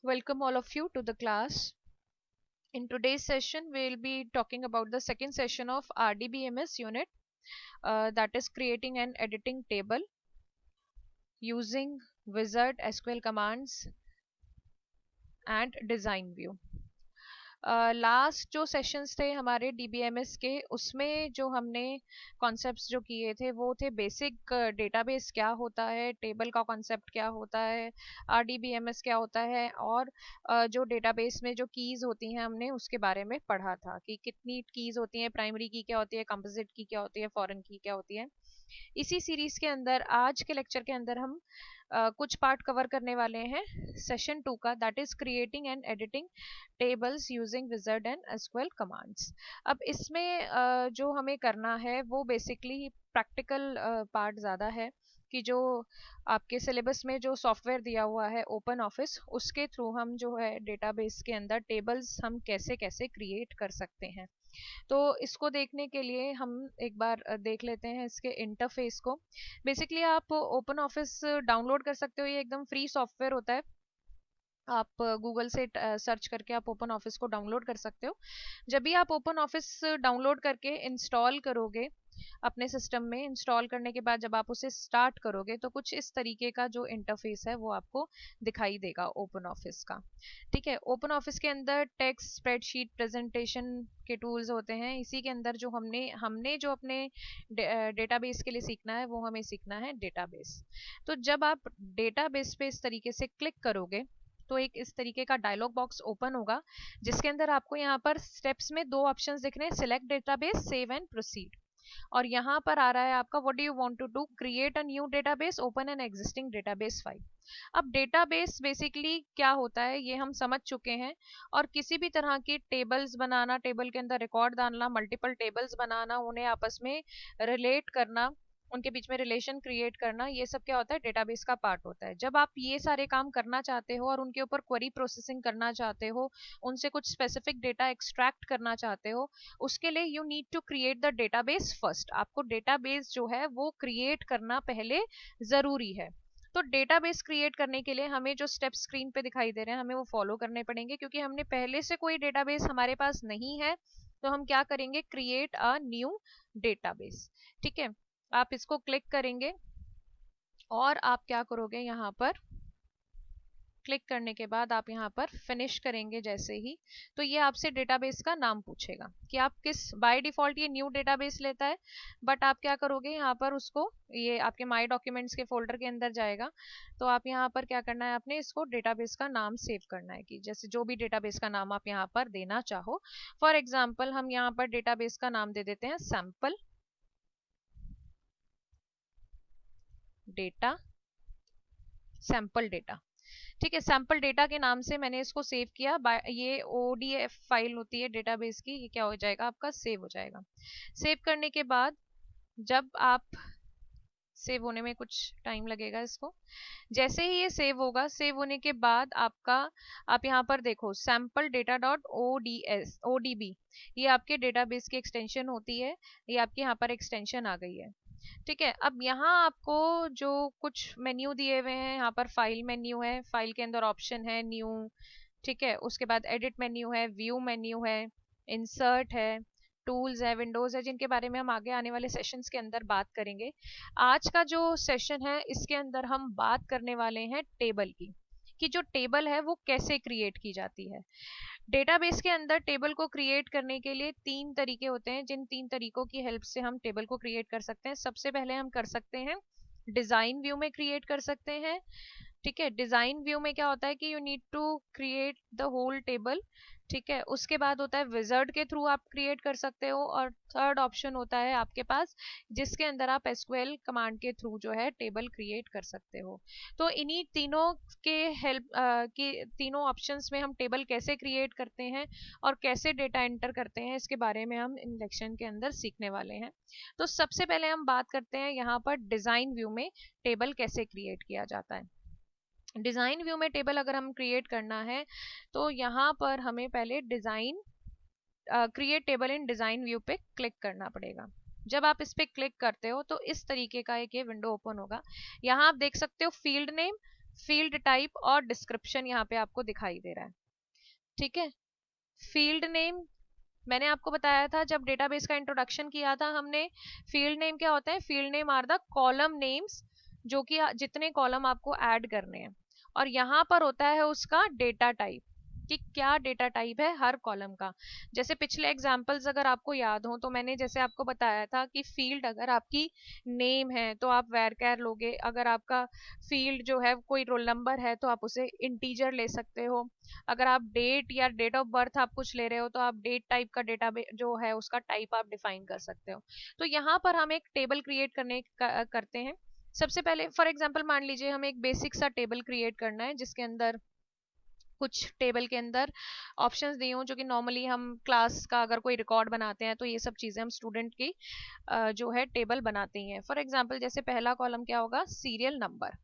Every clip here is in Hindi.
Welcome all of you to the class. In today's session, we'll be talking about the second session of RDBMS unit, that is creating and editing table using wizard SQL commands and design view. Last जो सेशंस थे हमारे डीबीएमएस के, उसमें जो हमने कॉन्सेप्ट्स जो किए थे वो थे बेसिक डेटाबेस क्या होता है, टेबल का कॉन्सेप्ट क्या होता है, आरडीबीएमएस क्या होता है, और जो डेटाबेस में जो कीज़ होती हैं हमने उसके बारे में पढ़ा था कि कितनी कीज़ होती हैं, प्राइमरी की क्या होती है, कंपोजिट की क्या होती है, फॉरेन की क्या होती है। इसी सीरीज के अंदर आज के लेक्चर के अंदर हम कुछ पार्ट कवर करने वाले हैं सेशन 2 का, that is creating and editing tables using wizard and SQL commands. अब इसमें जो हमें करना है वो बेसिकली प्रैक्टिकल पार्ट ज़्यादा है कि जो आपके सिलेबस में जो सॉफ्टवेयर दिया हुआ है ओपन ऑफिस, उसके थ्रू हम जो है डेटाबेस के अंदर टेबल्स हम कैसे कैसे क्रिएट कर सकते हैं। तो इसको देखने के लिए हम एक बार देख लेते हैं इसके इंटरफेस को। बेसिकली आप ओपन ऑफिस डाउनलोड कर सकते हो, ये एकदम फ्री सॉफ्टवेयर होता है। आप गूगल से सर्च करके आप ओपन ऑफिस को डाउनलोड कर सकते हो। जब भी आप ओपन ऑफिस डाउनलोड करके इंस्टॉल करोगे, अपने सिस्टम में इंस्टॉल करने के बाद जब आप उसे स्टार्ट करोगे तो कुछ इस तरीके का जो इंटरफेस है वो आपको दिखाई देगा ओपन ऑफिस का। ठीक है, ओपन ऑफिस के अंदर टेक्स्ट, स्प्रेडशीट, प्रेजेंटेशन के टूल्स होते हैं। इसी के अंदर जो हमने हमने जो अपने डेटाबेस के लिए सीखना है वो हमें सीखना है डेटाबेस। तो जब आप डेटाबेस पे इस तरीके से क्लिक करोगे तो एक इस तरीके का डायलॉग बॉक्स ओपन होगा, जिसके अंदर आपको यहाँ पर स्टेप्स में दो ऑप्शंस दिख रहे हैं, select database, save and proceed. और यहाँ पर आ रहा है आपका what do you want to do, create a new database, open an existing database file. अब डेटाबेस बेसिकली क्या होता है ये हम समझ चुके हैं। और किसी भी तरह की टेबल्स बनाना, टेबल के अंदर रिकॉर्ड डालना, मल्टीपल टेबल्स बनाना, उन्हें आपस में रिलेट करना, उनके बीच में रिलेशन क्रिएट करना, ये सब क्या होता है, डेटाबेस का पार्ट होता है। जब आप ये सारे काम करना चाहते हो और उनके ऊपर क्वेरी प्रोसेसिंग करना चाहते हो, उनसे कुछ स्पेसिफिक डेटा एक्सट्रैक्ट करना चाहते हो, उसके लिए you need to create the database first. आपको डेटाबेस जो है वो क्रिएट करना पहले जरूरी है। तो डेटाबेस क्रिएट करने के लिए हमें जो स्टेप स्क्रीन पे दिखाई दे रहे हैं हमें वो फॉलो करने पड़ेंगे, क्योंकि हमने पहले से कोई डेटाबेस हमारे पास नहीं है। तो हम क्या करेंगे, क्रिएट अ न्यू डेटाबेस। ठीक है, आप इसको क्लिक करेंगे और आप क्या करोगे, यहाँ पर क्लिक करने के बाद आप यहाँ पर फिनिश करेंगे जैसे ही, तो ये आपसे डेटाबेस का नाम पूछेगा कि आप किस, बाय डिफॉल्ट ये न्यू डेटाबेस लेता है, बट आप क्या करोगे यहाँ पर उसको, ये आपके माय डॉक्यूमेंट्स के फोल्डर के अंदर जाएगा। तो आप यहाँ पर क्या करना है, आपने इसको डेटाबेस का नाम सेव करना है कि जैसे जो भी डेटाबेस का नाम आप यहाँ पर देना चाहो। फॉर एग्जाम्पल हम यहाँ पर डेटाबेस का नाम दे देते हैं सैम्पल डेटा, सैंपल डेटा। ठीक है, सैंपल डेटा के नाम से मैंने इसको सेव किया। ये ओडीएफ फाइल होती है डेटाबेस की, ये क्या हो जाएगा आपका, सेव हो जाएगा। सेव करने के बाद जब आप, सेव होने में कुछ टाइम लगेगा इसको, जैसे ही ये सेव होगा, सेव होने के बाद आपका, आप यहाँ पर देखो सैंपल डेटा डॉट ओडीबी, ये आपके डेटाबेस की एक्सटेंशन होती है। ये आपकी यहाँ पर एक्सटेंशन आ गई है। ठीक है, अब यहाँ आपको जो कुछ मेन्यू दिए हुए हैं, यहाँ पर फाइल मेन्यू है, फाइल के अंदर ऑप्शन है न्यू। ठीक है, उसके बाद एडिट मेन्यू है, व्यू मेन्यू है, इंसर्ट है, टूल्स है, विंडोज है, जिनके बारे में हम आगे आने वाले सेशंस के अंदर बात करेंगे। आज का जो सेशन है इसके अंदर हम बात करने वाले हैं टेबल की, कि जो टेबल है वो कैसे क्रिएट की जाती है। डेटाबेस के अंदर टेबल को क्रिएट करने के लिए तीन तरीके होते हैं, जिन तीन तरीकों की हेल्प से हम टेबल को क्रिएट कर सकते हैं। सबसे पहले हम कर सकते हैं डिजाइन व्यू में क्रिएट कर सकते हैं। ठीक है, डिजाइन व्यू में क्या होता है कि you need to create the whole table. ठीक है, उसके बाद होता है विजार्ड के थ्रू आप क्रिएट कर सकते हो, और थर्ड ऑप्शन होता है आपके पास जिसके अंदर आप एसक्यूएल कमांड के थ्रू जो है टेबल क्रिएट कर सकते हो। तो इन्हीं तीनों के हेल्प के तीनों ऑप्शंस में हम टेबल कैसे क्रिएट करते हैं और कैसे डेटा एंटर करते हैं, इसके बारे में हम इन लेक्शन के अंदर सीखने वाले हैं। तो सबसे पहले हम बात करते हैं यहाँ पर डिजाइन व्यू में टेबल कैसे क्रिएट किया जाता है। डिजाइन व्यू में टेबल अगर हम क्रिएट करना है तो यहाँ पर हमें पहले डिजाइन, क्रिएट टेबल इन डिजाइन व्यू पे क्लिक करना पड़ेगा। जब आप इस पे क्लिक करते हो तो इस तरीके का एक ये विंडो ओपन होगा। यहाँ आप देख सकते हो फील्ड नेम, फील्ड टाइप और डिस्क्रिप्शन यहाँ पे आपको दिखाई दे रहा है। ठीक है, फील्ड नेम मैंने आपको बताया था जब डेटाबेस का इंट्रोडक्शन किया था हमने, फील्ड नेम क्या होता है? Field name are the column names, जो कि जितने कॉलम आपको ऐड करने हैं। और यहाँ पर होता है उसका डेटा टाइप, कि क्या डेटा टाइप है हर कॉलम का। जैसे पिछले एग्जांपल्स अगर आपको याद हो तो मैंने जैसे आपको बताया था कि फील्ड अगर आपकी नेम है तो आप वेरचर लोगे, अगर आपका फील्ड जो है कोई रोल नंबर है तो आप उसे इंटीजर ले सकते हो, अगर आप डेट या डेट ऑफ बर्थ आप कुछ ले रहे हो तो आप डेट टाइप का डेटा जो है उसका टाइप आप डिफाइन कर सकते हो। तो यहाँ पर हम एक टेबल क्रिएट करते हैं। सबसे पहले फॉर एग्जांपल मान लीजिए हमें एक बेसिक सा टेबल क्रिएट करना है जिसके अंदर कुछ टेबल के अंदर ऑप्शंस दिए हों, जो कि नॉर्मली हम क्लास का अगर कोई रिकॉर्ड बनाते हैं तो ये सब चीजें हम स्टूडेंट की जो है टेबल बनाते हैं। फॉर एग्जांपल जैसे पहला कॉलम क्या होगा? Serial number.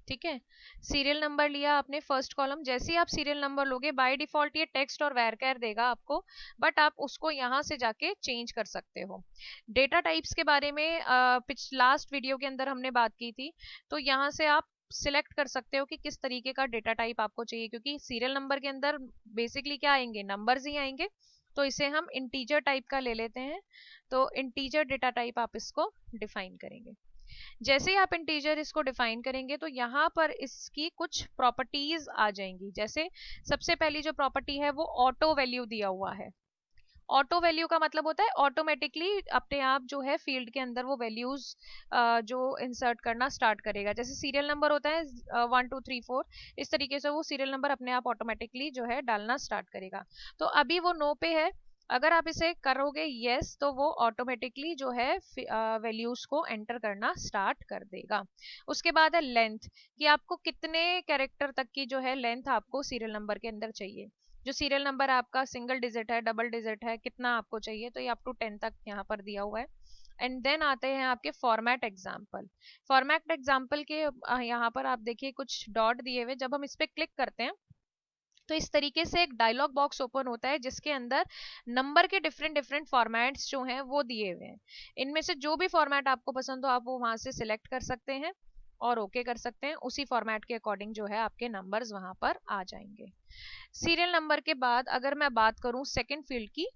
ठीक है, सीरियल नंबर लिया आपने फर्स्ट कॉलम। जैसे ही आप सीरियल नंबर लोगे बाय डिफॉल्ट ये टेक्स्ट और वेरचर देगा आपको, बट आप उसको यहाँ से जाके चेंज कर सकते हो। डेटा टाइप्स के बारे में लास्ट वीडियो के अंदर हमने बात की थी, तो यहाँ से आप सिलेक्ट कर सकते हो कि किस तरीके का डेटा टाइप आपको चाहिए, क्योंकि सीरियल नंबर के अंदर बेसिकली क्या आएंगे? नंबर्स ही आएंगे। तो इसे हम इंटीजर टाइप का ले लेते हैं, तो इंटीजर डेटा टाइप आप इसको डिफाइन करेंगे। जैसे ही आप इंटीजर इसको डिफाइन करेंगे तो यहाँ पर इसकी कुछ प्रॉपर्टीज आ जाएंगी। जैसे सबसे पहली जो प्रॉपर्टी है वो ऑटो वैल्यू दिया हुआ है। ऑटो वैल्यू का मतलब होता है ऑटोमेटिकली अपने आप जो है फील्ड के अंदर वो वैल्यूज जो इंसर्ट करना स्टार्ट करेगा। जैसे सीरियल नंबर होता है 1 2 3 4, इस तरीके से वो सीरियल नंबर अपने आप ऑटोमेटिकली जो है डालना स्टार्ट करेगा। तो अभी वो नो पे है, अगर आप इसे करोगे यस तो वो ऑटोमेटिकली जो है वैल्यूज को एंटर करना स्टार्ट कर देगा। उसके बाद है लेंथ, कि आपको कितने कैरेक्टर तक की जो है लेंथ आपको सीरियल नंबर के अंदर चाहिए। जो सीरियल नंबर आपका सिंगल डिजिट है, डबल डिजिट है, कितना आपको चाहिए, तो ये अप टू 10 तक यहाँ पर दिया हुआ है। एंड देन आते हैं आपके फॉर्मेट एग्जाम्पल। फॉर्मेट एग्जाम्पल के यहाँ पर आप देखिए कुछ डॉट दिए हुए, जब हम इस पर क्लिक करते हैं तो इस तरीके से एक डायलॉग बॉक्स ओपन होता है जिसके अंदर नंबर के डिफरेंट डिफरेंट फॉर्मेट्स जो हैं वो दिए हुए हैं। इनमें से जो भी फॉर्मेट आपको पसंद हो आप वो वहां से सिलेक्ट कर सकते हैं और ओके कर सकते हैं। उसी फॉर्मेट के अकॉर्डिंग जो है आपके नंबर्स वहां पर आ जाएंगे। सीरियल नंबर के बाद अगर मैं बात करूं सेकंड फील्ड की,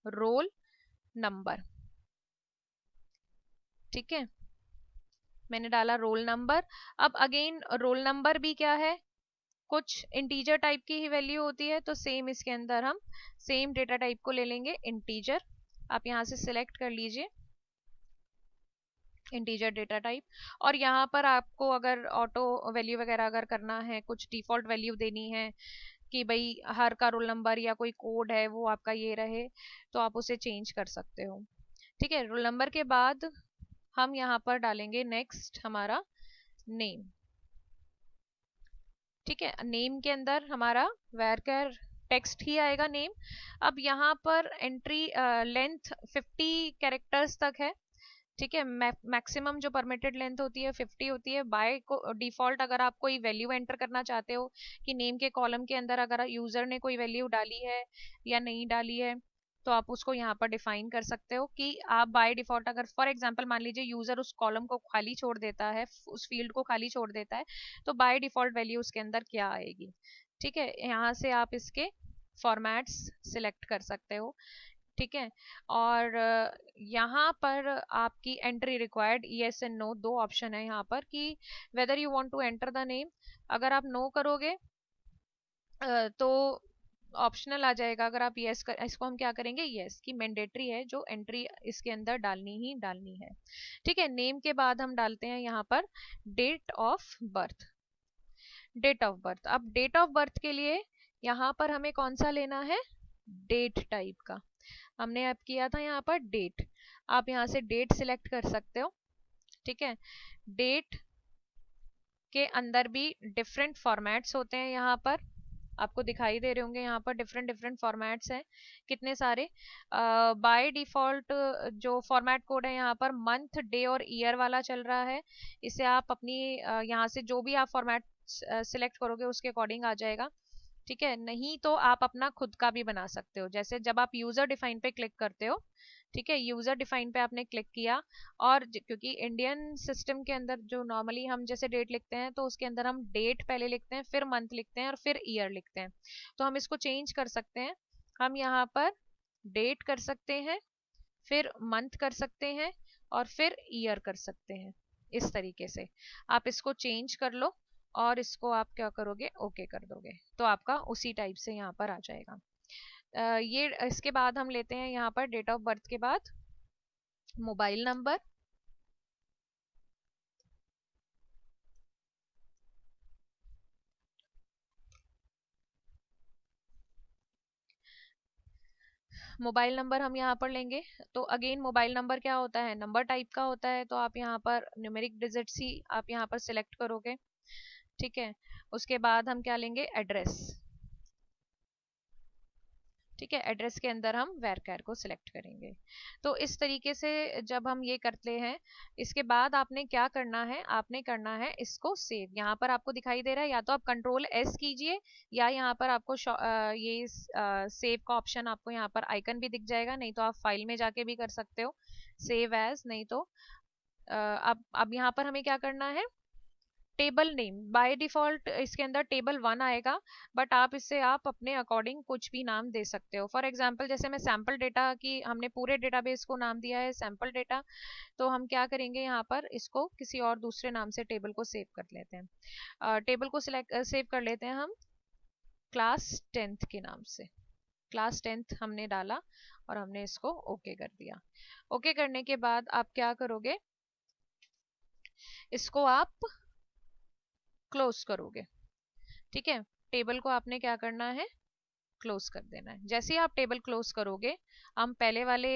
रोल नंबर। ठीक है, मैंने डाला रोल नंबर। अब अगेन रोल नंबर भी क्या है? कुछ इंटीजर टाइप की ही वैल्यू होती है, तो सेम इसके अंदर हम सेम डेटा टाइप को ले लेंगे इंटीजर। आप यहां से सिलेक्ट कर लीजिए इंटीजर डेटा टाइप। और यहाँ पर आपको अगर ऑटो वैल्यू वगैरह अगर करना है, कुछ डिफॉल्ट वैल्यू देनी है कि भाई हर का रोल नंबर या कोई कोड है वो आपका ये रहे, तो आप उसे चेंज कर सकते हो। ठीक है, रोल नंबर के बाद हम यहाँ पर डालेंगे नेक्स्ट हमारा नेम। ठीक है, नेम के अंदर हमारा वेरचर टेक्स्ट ही आएगा नेम। अब यहाँ पर एंट्री लेंथ 50 कैरेक्टर्स तक है। ठीक है, मैक्सिमम जो परमिटेड लेंथ होती है 50 होती है। बाय को डिफॉल्ट अगर आप कोई वैल्यू एंटर करना चाहते हो कि नेम के कॉलम के अंदर अगर यूजर ने कोई वैल्यू डाली है या नहीं डाली है, तो आप उसको यहाँ पर डिफाइन कर सकते हो कि आप बाय डिफॉल्ट अगर फॉर एग्जांपल मान लीजिए यूजर उस कॉलम को खाली छोड़ देता है, उस फील्ड को खाली छोड़ देता है, तो बाय डिफॉल्ट वैल्यू उसके अंदर क्या आएगी। ठीक है, यहाँ से आप इसके फॉर्मेट्स सिलेक्ट कर सकते हो। ठीक है, और यहाँ पर आपकी entry required yes and no दो ऑप्शन है यहाँ पर कि whether you want to enter the name. अगर आप नो करोगे तो ऑप्शनल आ जाएगा, अगर आप यस कर, इसको हम क्या करेंगे यस की मैंडेटरी है जो एंट्री इसके अंदर डालनी ही डालनी है। ठीक है, नेम के बाद हम डालते हैं यहाँ पर date of birth. Date of birth, अब डेट ऑफ बर्थ के लिए यहाँ पर हमें कौन सा लेना है? डेट टाइप का। हमने अब किया था यहाँ पर डेट, आप यहाँ से डेट सिलेक्ट कर सकते हो। ठीक है, डेट के अंदर भी डिफरेंट फॉर्मेट्स होते हैं, यहाँ पर आपको दिखाई दे रहे होंगे। यहाँ पर डिफरेंट डिफरेंट फॉर्मेट्स हैं कितने सारे। बाय डिफॉल्ट जो फॉर्मेट कोड है यहाँ पर मंथ डे और ईयर वाला चल रहा है। इसे आप अपनी यहाँ से जो भी आप फॉर्मेट सिलेक्ट करोगे उसके अकॉर्डिंग आ जाएगा। ठीक है, नहीं तो आप अपना खुद का भी बना सकते हो। जैसे जब आप यूजर डिफाइन पे क्लिक करते हो, ठीक है, यूजर डिफाइन पे आपने क्लिक किया, और क्योंकि इंडियन सिस्टम के अंदर जो नॉर्मली हम जैसे डेट लिखते हैं तो उसके अंदर हम डेट पहले लिखते हैं, फिर मंथ लिखते हैं और फिर ईयर लिखते हैं। तो हम इसको चेंज कर सकते हैं। हम यहाँ पर डेट कर सकते हैं, फिर मंथ कर सकते हैं, और फिर ईयर कर सकते हैं। इस तरीके से आप इसको चेंज कर लो, और इसको आप क्या करोगे, ओके कर दोगे, तो आपका उसी टाइप से यहाँ पर आ जाएगा। ये इसके बाद हम लेते हैं यहाँ पर डेट ऑफ बर्थ के बाद मोबाइल नंबर। मोबाइल नंबर हम यहाँ पर लेंगे। तो अगेन मोबाइल नंबर क्या होता है, नंबर टाइप का होता है, तो आप यहाँ पर न्यूमेरिक डिजिट्स ही आप यहाँ पर सिलेक्ट करोगे। ठीक है, उसके बाद हम क्या लेंगे, एड्रेस। ठीक है, एड्रेस के अंदर हम वेरकैर को सिलेक्ट करेंगे। तो इस तरीके से जब हम ये करते हैं, इसके बाद आपने क्या करना है, आपने करना है इसको सेव। यहाँ पर आपको दिखाई दे रहा है, या तो आप कंट्रोल एस कीजिए, या यहाँ पर आपको ये सेव का ऑप्शन आपको यहाँ पर आइकन भी दिख जाएगा, नहीं तो आप फाइल में जाके भी कर सकते हो सेव एज। नहीं तो अब यहाँ पर हमें क्या करना है, टेबल नेम बाय डिफॉल्ट इसके अंदर टेबल 1 आएगा, बट आप इससे आप अपने अकॉर्डिंग कुछ भी नाम दे सकते हो। फॉर एग्जांपल जैसे मैं सैम्पल डेटा की, हमने पूरे डेटाबेस को नाम दिया है सैम्पल डेटा, तो हम क्या करेंगे, यहाँ पर इसको किसी और दूसरे नाम से टेबल को सेव कर लेते हैं। टेबल को सिलेक्ट सेव कर लेते हैं हम क्लास 10th के नाम से। क्लास 10th हमने डाला और हमने इसको ओके कर दिया। ओके करने के बाद आप क्या करोगे, इसको आप क्लोज करोगे। ठीक है, टेबल को आपने क्या करना है, क्लोज कर देना है। जैसे ही आप टेबल क्लोज करोगे, हम पहले वाले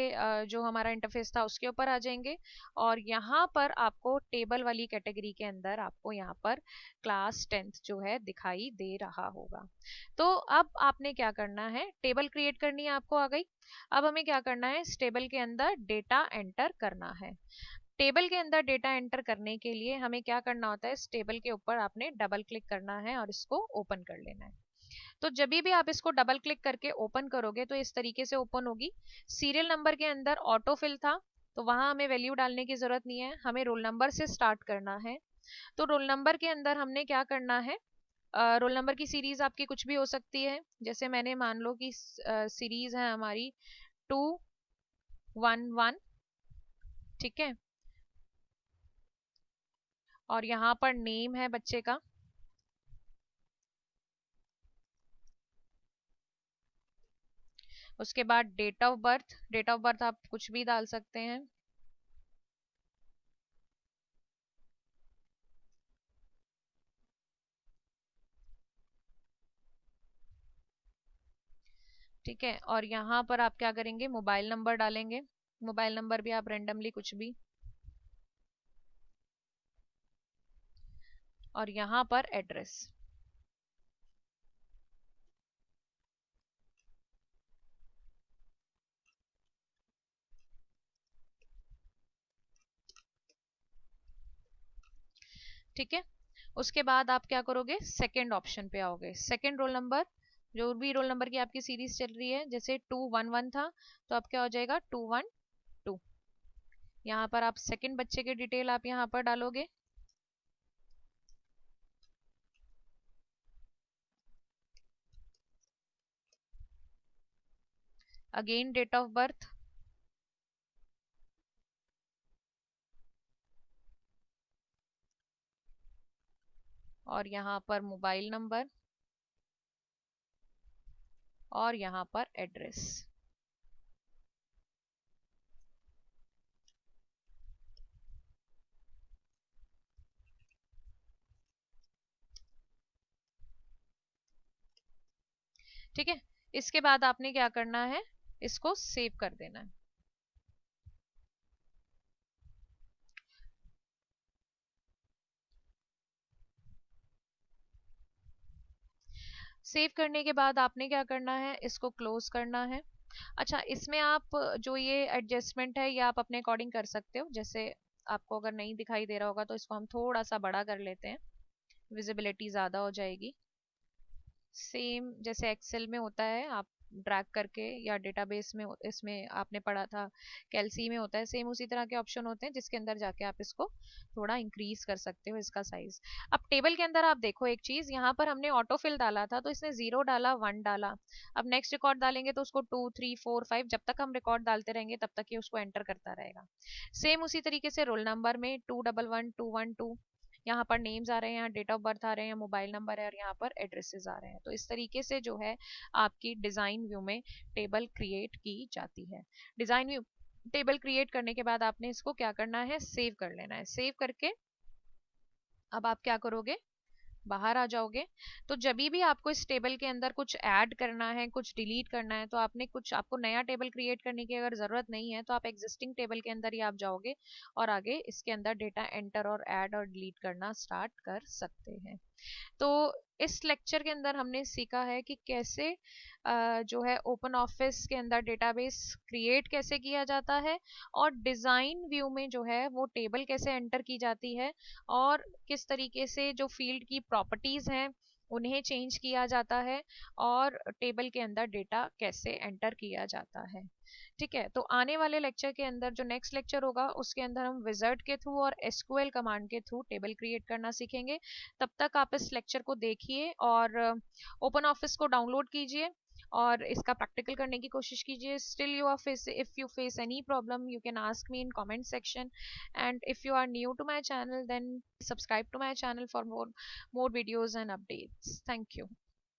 जो हमारा इंटरफेस था उसके ऊपर आ जाएंगे, और यहाँ पर आपको टेबल वाली कैटेगरी के अंदर आपको यहाँ पर क्लास 10th जो है दिखाई दे रहा होगा। तो अब आपने क्या करना है, टेबल क्रिएट करनी है, आपको आ गई। अब हमें क्या करना है, इस टेबल के अंदर डेटा एंटर करना है। टेबल के अंदर डेटा एंटर करने के लिए हमें क्या करना होता है, इस टेबल के ऊपर आपने डबल क्लिक करना है और इसको ओपन कर लेना है। तो जब भी आप इसको डबल क्लिक करके ओपन करोगे तो इस तरीके से ओपन होगी। सीरियल नंबर के अंदर ऑटो फिल था, तो वहां हमें वैल्यू डालने की जरूरत नहीं है, हमें रोल नंबर से स्टार्ट करना है। तो रोल नंबर के अंदर हमने क्या करना है, रोल नंबर की सीरीज आपकी कुछ भी हो सकती है। जैसे मैंने मान लो कि सीरीज है हमारी 211। ठीक है, और यहाँ पर नेम है बच्चे का। उसके बाद date of birth, date of birth आप कुछ भी डाल सकते हैं। ठीक है, और यहाँ पर आप क्या करेंगे, मोबाइल नंबर डालेंगे। मोबाइल नंबर भी आप रेंडमली कुछ भी, और यहाँ पर एड्रेस। ठीक है, उसके बाद आप क्या करोगे, सेकंड ऑप्शन पे आओगे। सेकंड रोल नंबर, जो भी रोल नंबर की आपकी सीरीज चल रही है, जैसे 211 था, तो अब क्या हो जाएगा 212। यहाँ पर आप सेकंड बच्चे के डिटेल आप यहाँ पर डालोगे। अगेन डेट ऑफ बर्थ, और यहाँ पर मोबाइल नंबर, और यहाँ पर एड्रेस। ठीक है, इसके बाद आपने क्या करना है, इसको सेव कर देना है। सेव करने के बाद आपने क्या करना है, इसको क्लोज करना है। अच्छा, इसमें आप जो ये एडजस्टमेंट है ये आप अपने अकॉर्डिंग कर सकते हो। जैसे आपको अगर नहीं दिखाई दे रहा होगा तो इसको हम थोड़ा सा बड़ा कर लेते हैं, विजिबिलिटी ज्यादा हो जाएगी। सेम जैसे एक्सेल में होता है, आप ड्रैग करके, या डेटाबेस में इसमें आपने पढ़ा था कैल्सी में होता है, सेम उसी तरह के ऑप्शन होते हैं जिसके अंदर जाके आप इसको थोड़ा इंक्रीज कर सकते हो इसका साइज। अब टेबल के अंदर आप देखो एक चीज, यहाँ पर हमने ऑटोफिल डाला था तो इसने 0 डाला, 1 डाला। अब नेक्स्ट रिकॉर्ड डालेंगे तो उसको 2 3 4 5, जब तक हम रिकॉर्ड डालते रहेंगे तब तक ये उसको एंटर करता रहेगा। सेम उसी तरीके से रोल नंबर में 211 212, यहाँ पर नेम्स आ रहे हैं, यहाँ डेट ऑफ बर्थ आ रहे हैं, मोबाइल नंबर है, और यहाँ पर एड्रेसेस आ रहे हैं। तो इस तरीके से जो है आपकी डिजाइन व्यू में टेबल क्रिएट की जाती है। डिजाइन व्यू टेबल क्रिएट करने के बाद आपने इसको क्या करना है, सेव कर लेना है। सेव करके अब आप क्या करोगे, बाहर आ जाओगे। तो जब भी आपको इस टेबल के अंदर कुछ ऐड करना है, कुछ डिलीट करना है, तो आपने कुछ, आपको नया टेबल क्रिएट करने की अगर जरूरत नहीं है तो आप एग्जिस्टिंग टेबल के अंदर ही आप जाओगे और आगे इसके अंदर डेटा एंटर और ऐड और डिलीट करना स्टार्ट कर सकते हैं। तो इस लेक्चर के अंदर हमने सीखा है कि कैसे जो है ओपन ऑफिस के अंदर डेटाबेस क्रिएट कैसे किया जाता है, और डिजाइन व्यू में जो है वो टेबल कैसे एंटर की जाती है, और किस तरीके से जो फील्ड की प्रॉपर्टीज हैं उन्हें चेंज किया जाता है, और टेबल के अंदर डेटा कैसे एंटर किया जाता है। ठीक है, तो आने वाले लेक्चर के अंदर जो नेक्स्ट लेक्चर होगा उसके अंदर हम विजार्ड के थ्रू और एसक्यूएल कमांड के थ्रू टेबल क्रिएट करना सीखेंगे। तब तक आप इस लेक्चर को देखिए और ओपन ऑफिस को डाउनलोड कीजिए और इसका प्रैक्टिकल करने की कोशिश कीजिए। Still you are face, if you face any problem you can ask me in comment section, and if you are new to my channel then subscribe to my channel for more videos and updates. Thank you.